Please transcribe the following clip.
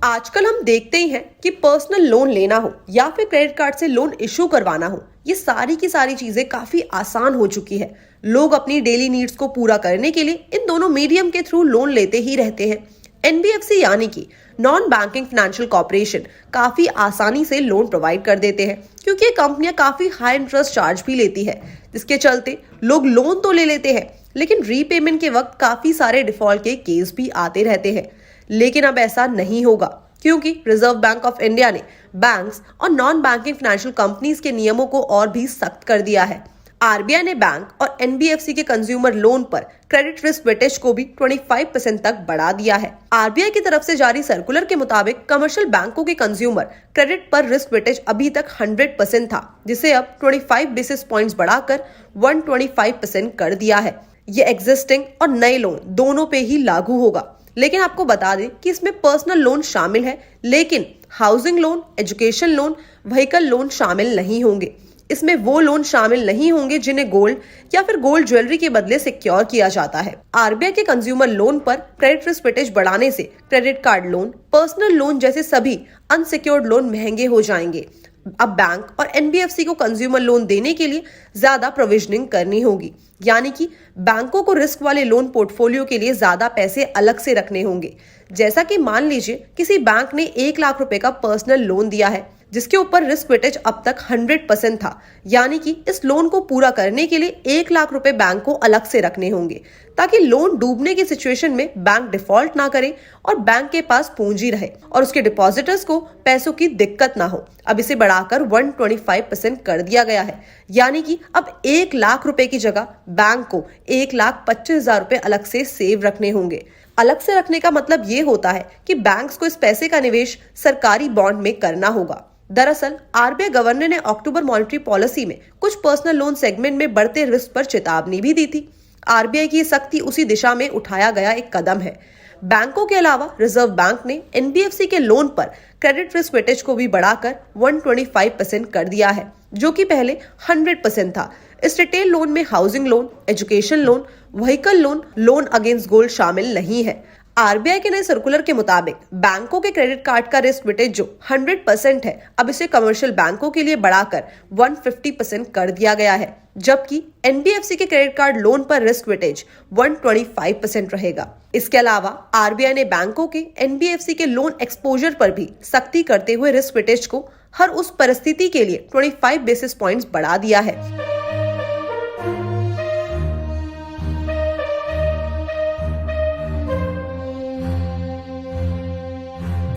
आजकल हम देखते ही हैं कि पर्सनल लोन लेना हो या फिर क्रेडिट कार्ड से लोन इशू करवाना हो, ये सारी की सारी चीजें काफी आसान हो चुकी है। लोग अपनी डेली नीड्स को पूरा करने के लिए इन दोनों मीडियम के थ्रू लोन लेते ही रहते हैं। एनबीएफसी यानी कि नॉन बैंकिंग फाइनेंशियल कॉर्पोरेशन काफी आसानी से लोन प्रोवाइड कर देते हैं, क्योंकि ये कंपनियां काफी हाई इंटरेस्ट चार्ज भी लेती है, जिसके चलते लोग लोन तो ले लेते हैं लेकिन रीपेमेंट के वक्त काफी सारे डिफॉल्ट के केस भी आते रहते हैं। लेकिन अब ऐसा नहीं होगा, क्योंकि रिजर्व बैंक ऑफ इंडिया ने बैंक्स और नॉन बैंकिंग फाइनेंशियल कंपनीज के नियमों को और भी सख्त कर दिया है। आरबीआई ने बैंक और एनबीएफसी के कंज्यूमर लोन पर क्रेडिट रिस्क वेटेज को भी 25% तक बढ़ा दिया है। आरबीआई की तरफ से जारी सर्कुलर के मुताबिक कमर्शियल बैंकों के कंज्यूमर क्रेडिट पर रिस्क वेटेज अभी तक 100% था, जिसे अब 25 बेसिस पॉइंट्स बढ़ाकर 125% कर दिया है। ये एग्जिस्टिंग और नए लोन दोनों पे ही लागू होगा। लेकिन आपको बता दें कि इसमें पर्सनल लोन शामिल है, लेकिन housing loan, education loan, vehicle loan शामिल नहीं होंगे। इसमें वो लोन शामिल नहीं होंगे जिन्हें गोल्ड या फिर गोल्ड ज्वेलरी के बदले सिक्योर किया जाता है। आरबीआई के कंज्यूमर लोन पर क्रेडिट रिस्क वेटेज बढ़ाने से credit card loan, personal loan जैसे सभी अनसिक्योर्ड लोन महंगे हो जाएंगे। अब बैंक और एनबीएफसी को कंज्यूमर लोन देने के लिए ज्यादा प्रोविजनिंग करनी होगी, यानी कि बैंकों को रिस्क वाले लोन पोर्टफोलियो के लिए ज्यादा पैसे अलग से रखने होंगे। जैसा कि मान लीजिए किसी बैंक ने 1 लाख रुपए का पर्सनल लोन दिया है, जिसके ऊपर रिस्क वेटेज अब तक 100% था, यानी कि इस लोन को पूरा करने के लिए 1 लाख रुपए बैंक को अलग से रखने होंगे, ताकि लोन डूबने की सिचुएशन में बैंक डिफॉल्ट ना करे और बैंक के पास पूंजी रहे और उसके डिपॉजिटर्स को पैसों की दिक्कत ना हो। अब इसे बढ़ाकर 125% कर दिया गया है, यानी कि अब 1 लाख रुपए की जगह बैंक को 1,25,000 रुपए अलग से सेव रखने होंगे। अलग से रखने का मतलब ये होता है कि बैंक्स को इस पैसे का निवेश सरकारी बॉन्ड में करना होगा। दरअसल आरबीआई गवर्नर ने अक्टूबर मॉनेटरी पॉलिसी में कुछ पर्सनल लोन सेगमेंट में बढ़ते रिस्क पर चेतावनी भी दी थी। आरबीआई की सख्ती उसी दिशा में उठाया गया एक कदम है। बैंकों के अलावा रिजर्व बैंक ने एनबीएफसी के लोन पर क्रेडिट रिस्क वेटेज को भी बढ़ाकर 125% कर दिया है, जो कि पहले 100% था। इस रिटेल लोन में housing loan, education loan, vehicle loan, loan against gold शामिल नहीं है। आरबीआई के नए सर्कुलर के मुताबिक बैंकों के क्रेडिट कार्ड का रिस्क वेटेज जो 100% है, अब इसे कमर्शियल बैंकों के लिए बढ़ाकर 150% कर दिया गया है, जबकि एनबीएफसी के क्रेडिट कार्ड लोन पर रिस्क वेटेज 125% रहेगा। इसके अलावा आरबीआई ने बैंकों के एनबीएफसी के लोन एक्सपोजर पर भी सख्ती करते हुए रिस्क वेटेज को हर उस परिस्थिति के लिए 25 बेसिस पॉइंट्स बढ़ा दिया है।